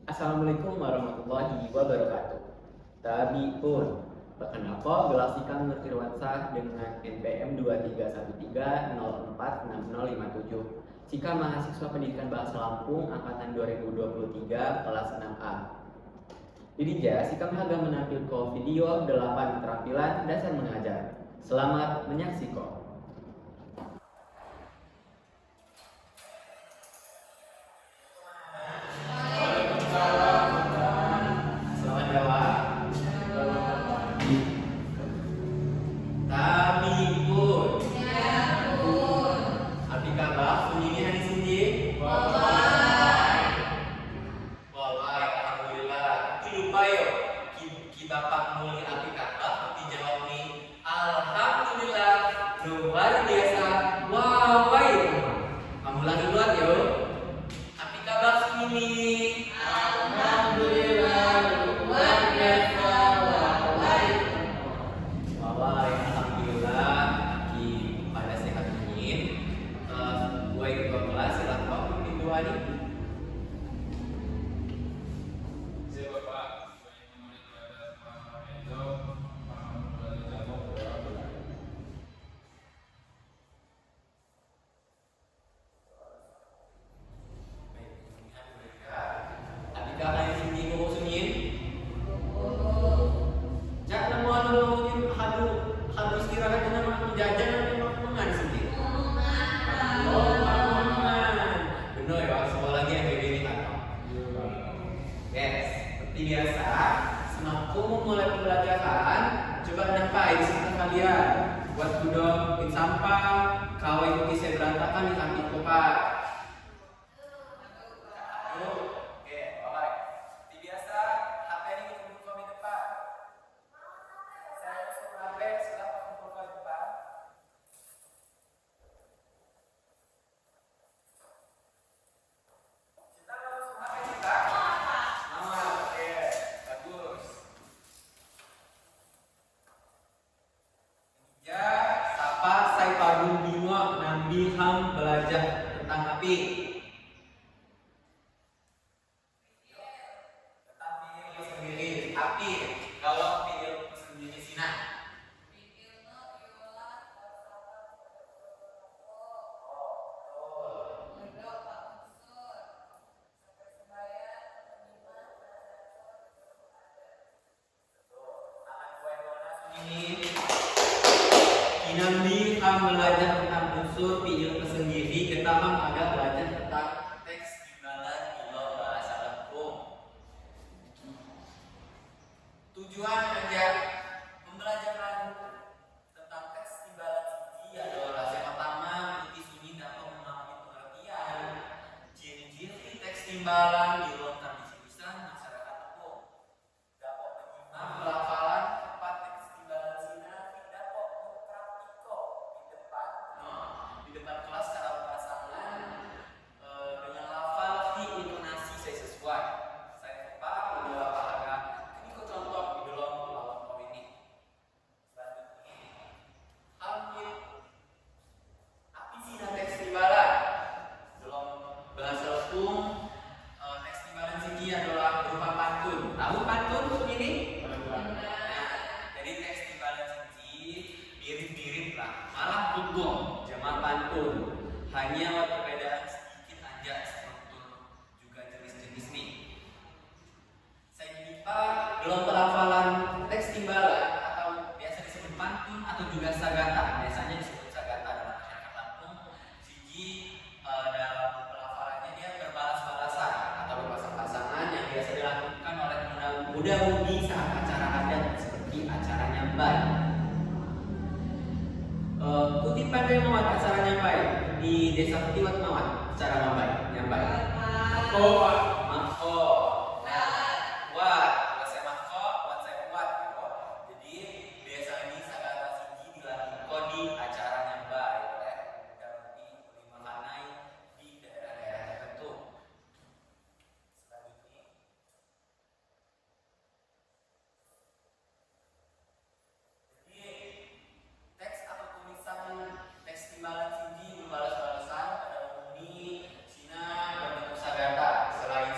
Assalamualaikum warahmatullahi wabarakatuh. Tabi pun, Bakanapa gelasikan mengerti dengan NPM 2313046057. Jika mahasiswa pendidikan Bahasa Lampung angkatan 2023 kelas 6A. Didija, si kami akan menampilkan video 8 keterampilan dasar mengajar. Selamat menyaksikan. Bapak muli api kakak dijawab nih, alhamdulillah luar biasa. Wah, kamu lagi luar yo. Api kabar ini. Alhamdulillah luar biasa. Alhamdulillah aki pada sehat ini. Gue ikut kelas silakan pintu hari. Seperti biasa, sebelum memulai pembelajaran, coba nampai di kalian buat duduk bikin sampah, kawai ikuti saya berantakan di samping kopak. Oke, alright. Seperti biasa, HP ini kumpul di depan. Saya masuk HP, silakan kumpul di depan. Kita masuk HP kita. Ham belajar tentang api. Tentang video sendiri api. Kalau video sendiri sina. Kinambi ham belajar tentang unsur video sendiri, kita ham ada belajar tentang teks timbalan dalam bahasa Lampung. Tujuan ajar pembelajaran tentang teks timbalan sendiri adalah yang pertama, ikuti sunyi dapat memahami pengertian ciri-ciri teks timbalan di dalam tradisi lisan masyarakat Lampung. Dapat menyimak pelafalan tepat teks timbalan sina dapat di depan kelas secara pasangan dengan lafal di intonasi saya sesuai. Saya tepat udah agak ini kok contoh di dalam poin ini. Selanjutnya, ambil api sih teks timbalan dalam bahasa Lampung. Teks timbalan sini adalah berupa pantun. Tahu pantun ini? Jadi teks timbalan sini mirip-mirip lah, malah dugong. Pantun hanya perbedaan sedikit aja struktur juga jenis-jenis nih. Saya lupa belum pelafalan teks timbalan atau biasa disebut pantun atau juga sagata, biasanya disebut sagata dalam masyarakat Lampung. Siji dalam pelafalannya dia berbalas-balasan atau berpasang-pasangan yang biasa dilakukan oleh muda-mudi saat acara adat seperti acara nyambai. Kutipan dari mawat acara nyambai di desa Kutiwat mawat acara nyambai. Mako. Wat. Kalau saya mako, wat saya kuat. Jadi biasa ini sagata siji dilakukan di acara nyambai oleh muda-mudi lima kanai di daerah-daerah tertentu. Selanjutnya. Teks atau tulisan teks timbalan sini berbalas-balasan pada umumnya Cina berbentuk sagata. Selain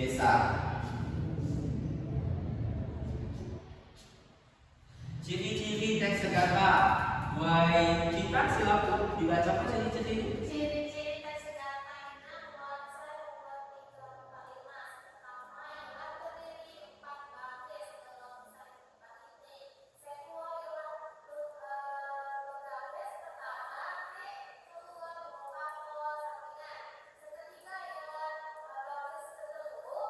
desa. Ciri-ciri teks Segata. Buai Citra, silakan dibacakan ciri-ciri. Ciri-ciri teks Segata ini konsep 2, 3, 4, 5 pertama ialah terdiri 4 baris dalam satu titik. Kedua ialah berbaris pertama, kedua merupakan sampingan. Ketiga ialah baris kedua,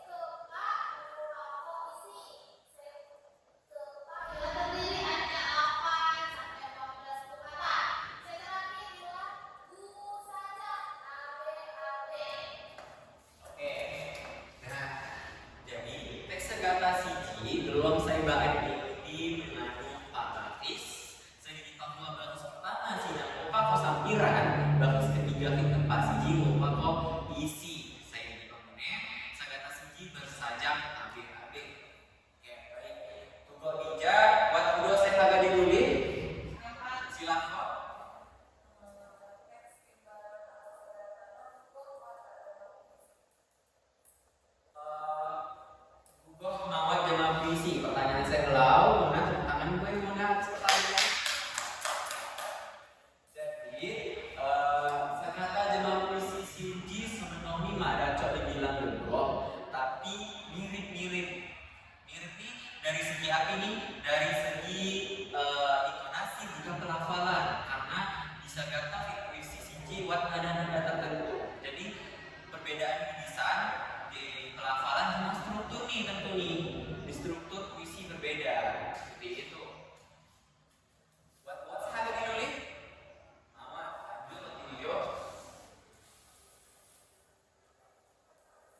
keempat merupakan isi. Keempat ialah terdiri hanya 8 sampai 14 perkataan. Terakhir ialah buku saja ABAB. Oke. Nah, jadi teks Segata siji belum saya bahas di mengandung 4 baris. Saya di Papua baris pertama sina upako sampiran, baris ketiga ke keempat siji upako isi. Saya di Papua Segata siji bersajak ABAB. Oke, baik. Tugas bijak buat kedua saya agak ditulis. Silakan. Gugah mawat jema puisi. Pertanyaan saya kelau, mana tepuk tangan gue mana pertanyaan. Jadi, Segata jema puisi siji sebenarnya ada cok dibilang gugah, tapi mirip-mirip. Mirip nih dari segi apa nih? Dari segi intonasi juga pelafalan. Karena di Segata puisi siji buat nada-nada tertentu. Jadi perbedaan di lisan, di pelafalan sama struktur nih tentu nih. Di struktur puisi berbeda. Seperti itu. Buat sahabat ditulis. Mama, lanjut video.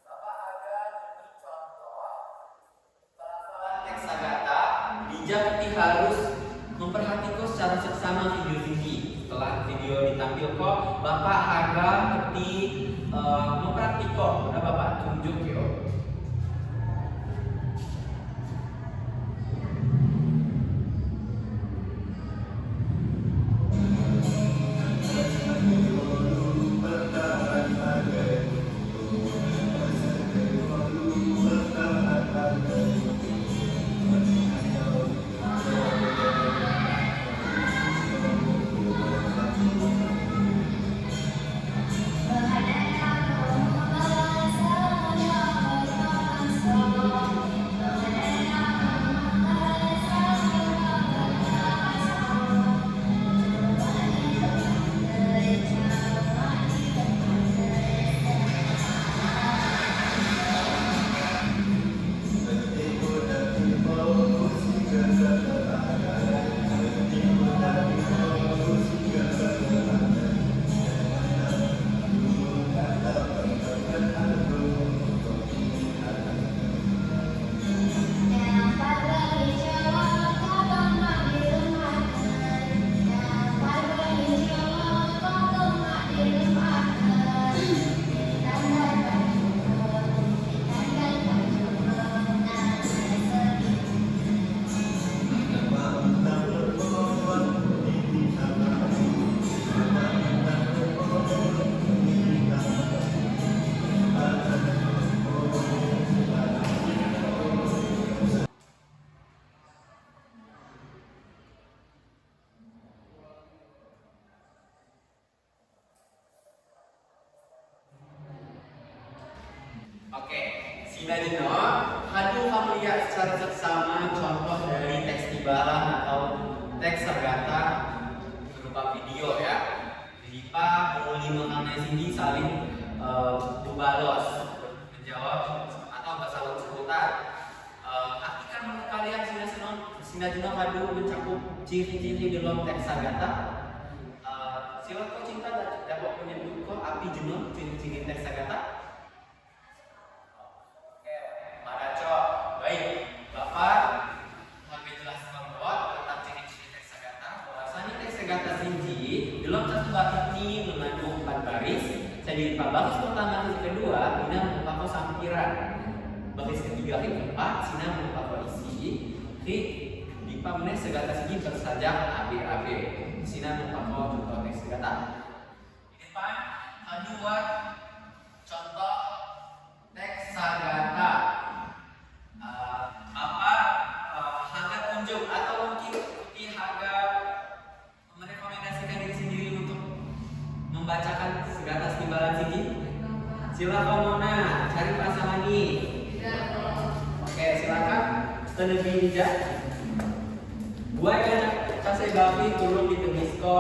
Bapak akan memberi contoh pelafalan teks Segata. Bijak harus memperhatikan secara seksama video ini. Setelah video ditampilkan, Bapak agak ngerti mempraktikkan. Udah Bapak tunjuk yuk. Oke, Sina Jeno, hadir kamu lihat secara seksama contoh dari teks Tibaran atau teks Segata berupa video ya. Jadi Pak menguli mengenai sini saling berbalos menjawab atau bersalut seputar. Artikan menurut kalian Sina Jeno hadir mencakup ciri-ciri dalam teks Segata. Silakan cinta dapat menyebut kok api Jeno ciri-ciri teks Segata. Baik, Bapak kami jelaskan bahwa tentang ciri-ciri teks Segata. Bahwasanya teks Segata siji dalam satu bait ini mengandung 4 baris. Jadi baris pertama dan kedua ini merupakan sampiran. Baris ketiga dan keempat sini merupakan isi. Di pamnes Segata siji bersajak ABAB. Sini merupakan contoh teks Segata. Di depan kedua contoh teks Segata. Silakan Mona, cari pasangan nih. Oke, silakan. Terlebih bijak. Buat anak kasih bapi turun di temisko,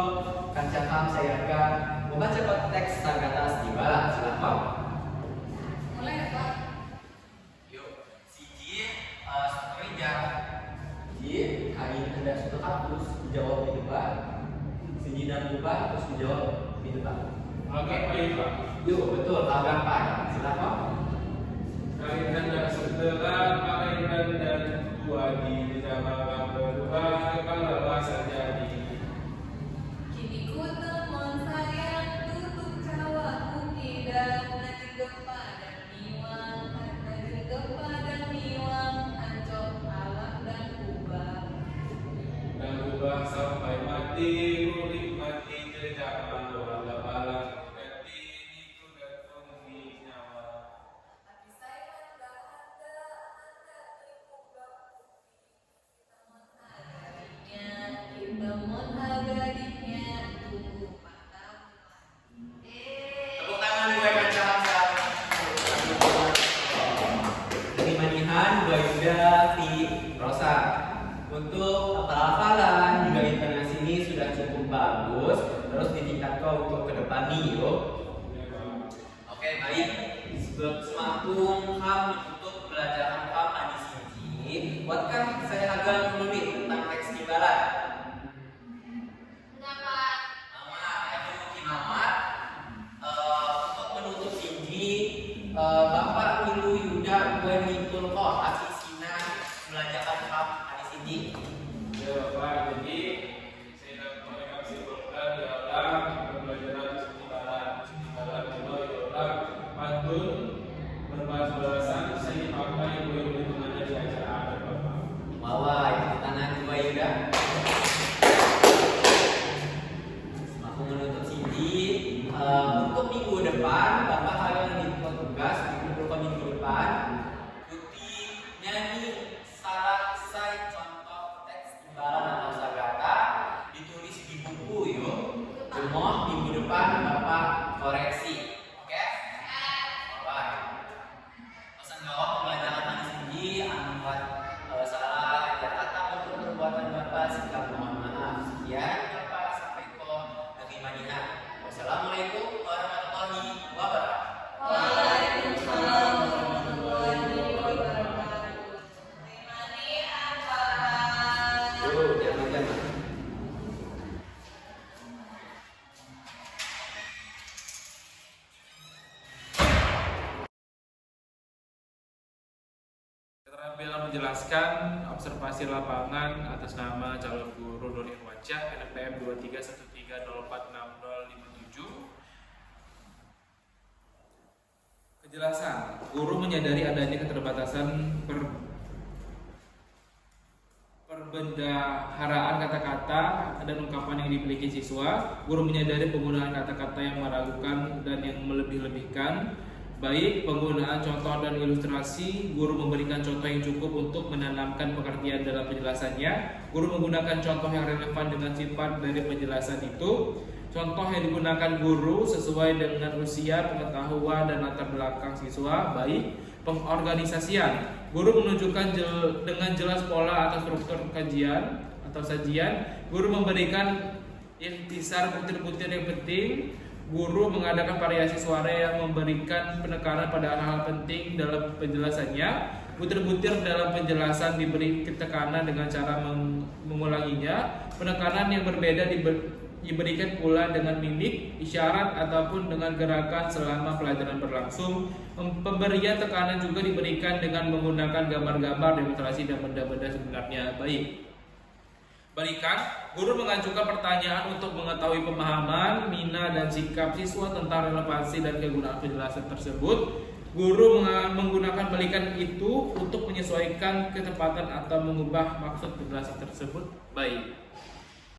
kancakam saya akan membaca teks tagatas di bala. Silakan. Mulai ya Pak. Yuk, siji satu bijak. Siji, kali anda sudah hapus dijawab di depan. Siji dan lupa terus dijawab di depan. Oke, baik Pak. Yuk, betul. Tanggapan. Silakan. Kaitan dan setelah kaitan dan dua di zaman berdua kepala bahasa jadi. Kini ku teman sayang tutup cawaku kidang nanti gempa dan miwang nanti gempa dan miwang ancok alam dan ubah. Dan ubah sampai mati, murid mati jejak mandoan lapalan ganti niku dan tunggu nyawa. Tapi sayang dah ada di kubah kita mon agadinya tunggu patah. Tepuk tangan gue kancam saat Manihan, gue Yuda, Fi, Rosa. Untuk hafal-hafalan juga intonasi ini sudah cukup bagus. Terus ditingkatkan untuk ke depan nih, yuk. Oke, baik. Sebelum semakin ham untuk pelajaran ham hadis ini, buatkan saya agak menulis tentang teks timbalan. Kenapa? Nama Ibu Kimamat untuk menutup sini Bapak Ibu Yuda gue Nikul kok asisina belajarkan hak hadis ini. Ya Pak, jadi saya dapat mereka simpulkan dalam pembelajaran setimpalan adalah pantun berbahasa saya dipakai boleh mengenai di acara Bapak. Wawa itu tangan gue Yuda. Aku menutup sini untuk minggu depan Bapak kalian tugas minggu depan ikuti nyanyi salah saya contoh teks timbalan atau sagata ditulis di buku yuk. Cuma minggu depan Bapak koreksi. Oke? Baik. Pesan jawab pembelajaran hadis ini membuat salah ada kata untuk perbuatan Bapak sikap mohon maaf. Sekian Bapak sampai ke negeri Madinah. Wassalamualaikum warahmatullahi wabarakatuh. Waalaikumsalam warahmatullahi wabarakatuh. Terima kasih. Tuh, jangan-jangan. Keterampilan menjelaskan observasi lapangan atas nama calon guru Nur Irwansyah NPM 2313046057. Kejelasan, guru menyadari adanya keterbatasan perbendaharaan kata-kata dan ungkapan yang dimiliki siswa. Guru menyadari penggunaan kata-kata yang meragukan dan yang melebih-lebihkan. Baik penggunaan contoh dan ilustrasi, guru memberikan contoh yang cukup untuk menanamkan pengertian dalam penjelasannya. Guru menggunakan contoh yang relevan dengan sifat dari penjelasan itu. Contoh yang digunakan guru sesuai dengan usia, pengetahuan, dan latar belakang siswa. Baik pengorganisasian, guru menunjukkan dengan jelas pola atau struktur kajian atau sajian. Guru memberikan intisar butir-butir yang penting. Guru mengadakan variasi suara yang memberikan penekanan pada hal-hal penting dalam penjelasannya. Butir-butir dalam penjelasan diberi tekanan dengan cara mengulanginya. Penekanan yang berbeda diberikan pula dengan mimik, isyarat, ataupun dengan gerakan selama pelajaran berlangsung. Pemberian tekanan juga diberikan dengan menggunakan gambar-gambar, demonstrasi, dan benda-benda sebenarnya. Baik. Balikan, guru mengajukan pertanyaan untuk mengetahui pemahaman, minat, dan sikap siswa tentang relevansi dan kegunaan penjelasan tersebut. Guru menggunakan balikan itu untuk menyesuaikan ketepatan atau mengubah maksud penjelasan tersebut. Baik.